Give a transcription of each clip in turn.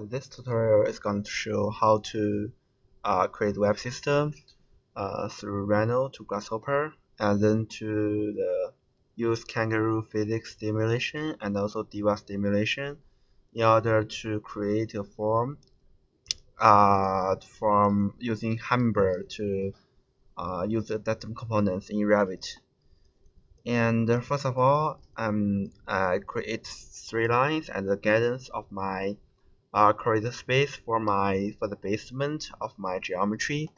This tutorial is going to show how to create web system through Rhino to Grasshopper, and then to use Kangaroo physics stimulation and also DIVA stimulation in order to create a form from using Hummingbird to use the data components in Revit. And first of all, I create 3 lines as the guidance of my create a space for the basement of my geometry,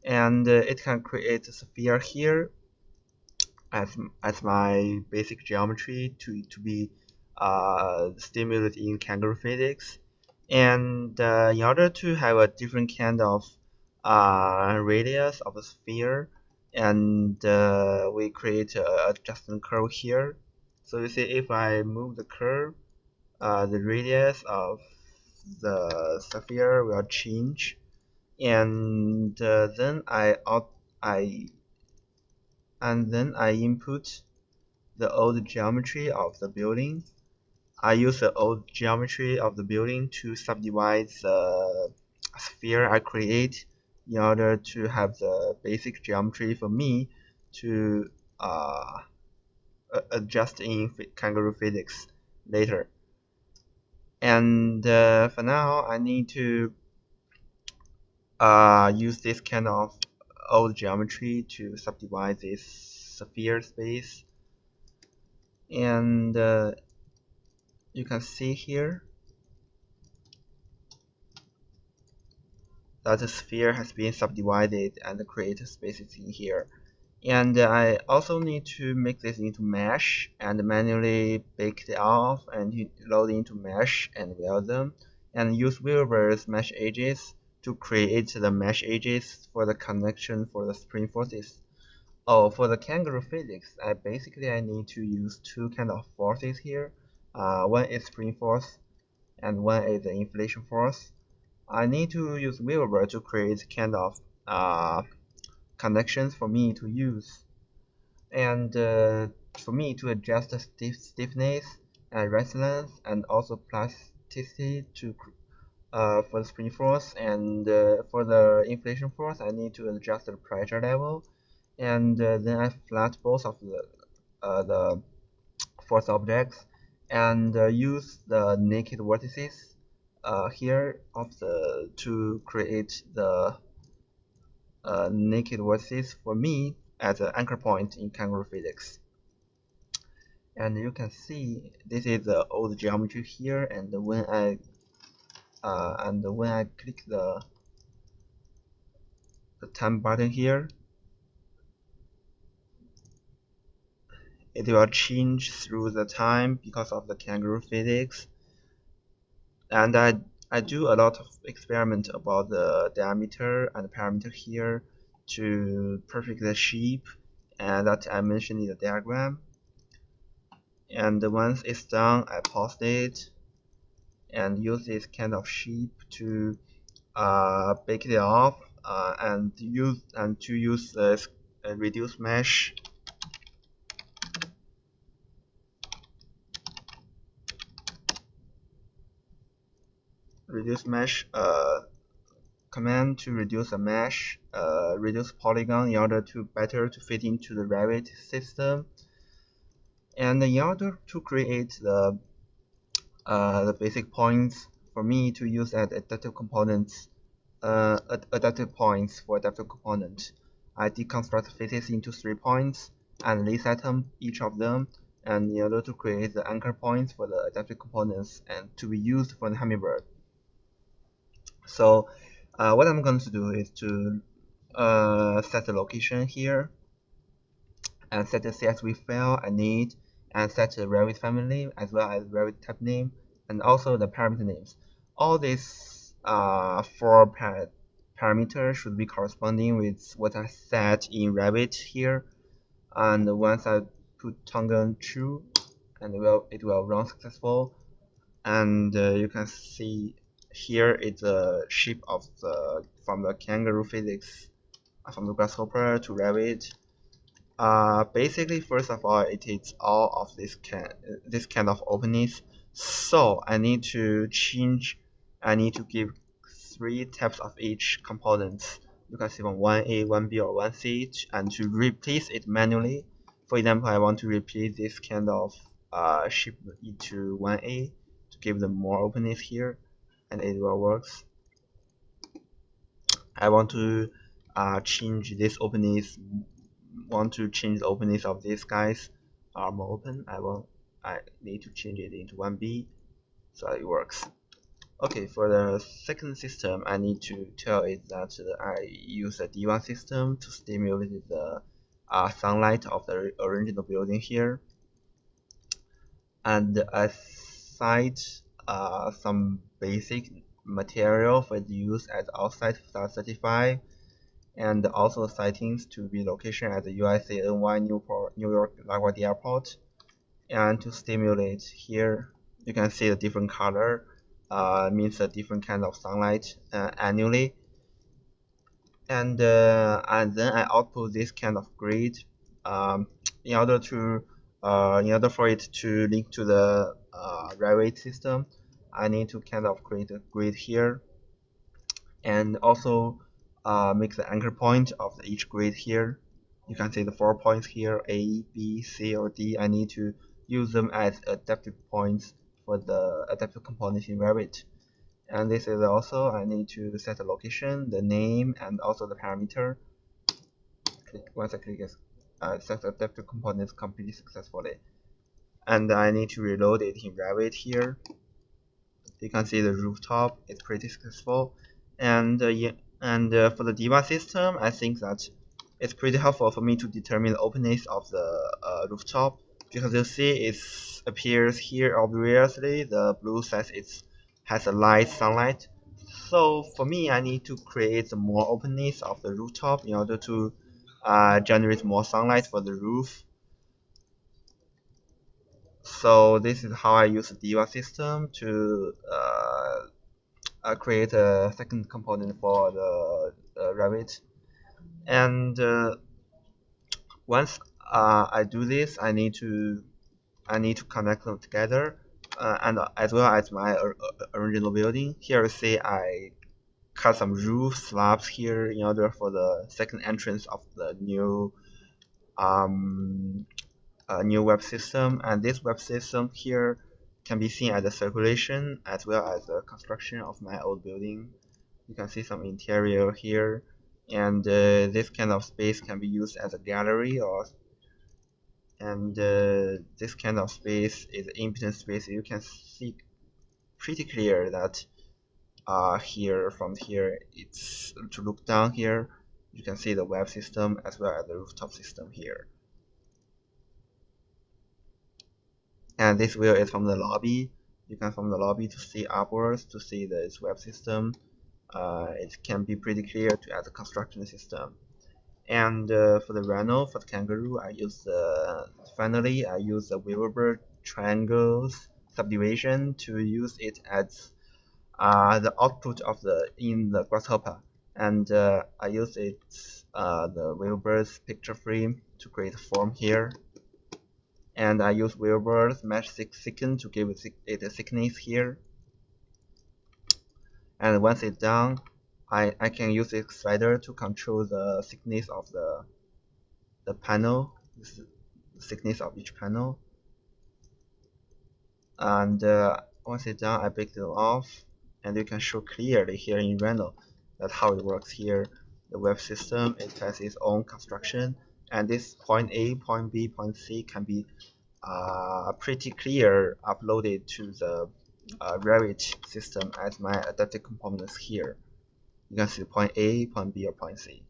and it can create a sphere here as my basic geometry to be stimulated in Kangaroo physics. And in order to have a different kind of radius of the sphere, and we create a adjustment curve here. So you see, if I move the curve, the radius of the sphere will change, and I then I input the old geometry of the building. I use the old geometry of the building to subdivide the sphere I create in order to have the basic geometry for me to adjust in Kangaroo physics later. And for now, I need to use this kind of old geometry to subdivide this sphere space. And you can see here that the sphere has been subdivided and create spaces in here. And I also need to make this into mesh and manually bake it off and load into mesh and weld them, and use Weaver's mesh edges to create the mesh edges for the connection for the spring forces. Oh, for the Kangaroo physics, I need to use 2 kind of forces here. One is spring force and one is the inflation force. I need to use Weaver to create kind of connections for me to use, and for me to adjust the stiffness and resonance and also plasticity to for the spring force, and for the inflation force I need to adjust the pressure level, and then I flat both of the force objects, and use the naked vertices here to create the naked vertices for me as an anchor point in Kangaroo physics. And you can see this is the old geometry here, and when I click the time button here, it will change through the time because of the Kangaroo physics. And I do a lot of experiment about the diameter and parameter here to perfect the shape, and that I mentioned in the diagram. And once it's done, I pause it and use this kind of shape to bake it off, and to use this reduce mesh command to reduce a mesh, reduce polygon in order to better to fit into the Revit system. And in order to create the basic points for me to use as adaptive components, adaptive points for adaptive component, I deconstruct faces into 3 points and reset them, each of them, and in order to create the anchor points for the adaptive components and to be used for the Hummingbird. So what I'm going to do is to set the location here, and set the CSV file I need, and set the Revit family as well as Revit type name, and also the parameter names. All these 4 parameters should be corresponding with what I set in Revit here. And once I put toggle true, and it will run successful. And you can see here it's a shape of from the Kangaroo physics, from the Grasshopper to Revit. Basically, first of all, it is all of this kind of openings. So I need to change I need to give 3 tabs of each component. You can see from 1A, 1B, or 1C, and to replace it manually. For example, I want to replace this kind of shape into 1A to give them more openness here, and it will works. I want to change this openness. Want to change the openness of these guys are more open. I need to change it into 1B so it works. Okay, for the second system, I need to tell it that I use a DIVA system to stimulate the sunlight of the original building here, and I cite some basic material for the use as outside certified, and also sightings to be location at the UIC-NY New York LaGuardia Airport, and to stimulate here, you can see the different color. Means a different kind of sunlight annually, and then I output this kind of grid in order for it to link to the Revit system. I need to kind of create a grid here, and also make the anchor point of each grid here. You can see the 4 points here, A, B, C, or D. I need to use them as adaptive points for the adaptive component in Revit. And this is also, I need to set the location, the name, and also the parameter. Once I click set adaptive components completely successfully. And I need to reload it in Revit here. You can see the rooftop is pretty successful. And for the DIVA system, I think that it's pretty helpful for me to determine the openness of the rooftop, because you see it appears here obviously the blue says it has a light sunlight. So for me, I need to create more openness of the rooftop in order to generate more sunlight for the roof. So this is how I use the DIVA system to create a second component for the Revit. And once I do this, I need to connect them together, and as well as my original building. Here, see, I cut some roof slabs here in order for the second entrance of the new new web system, and this web system here can be seen as the circulation as well as the construction of my old building. You can see some interior here, and this kind of space can be used as a gallery, and this kind of space is impedance space. You can see pretty clear that here, from here, it's to look down here, you can see the web system as well as the rooftop system here. And this view is from the lobby. You can from the lobby to see upwards to see this web system. It can be pretty clear to as a construction system. And for the Rhino, for the Kangaroo, finally I use the Hummingbird triangles subdivision to use it as the output of in the Grasshopper, and I use the Hummingbird picture frame to create a form here, and I use Hummingbird mesh thicken to give it a thickness here. And once it's done, I can use this slider to control the thickness of the panel, the thickness of each panel. And once it's done, I break it off, and you can show clearly here in Rhino that how it works here. The web system, it has its own construction, and this point A, point B, point C can be pretty clear uploaded to the Revit system as my adaptive components here. You can see point A, point B, or point C.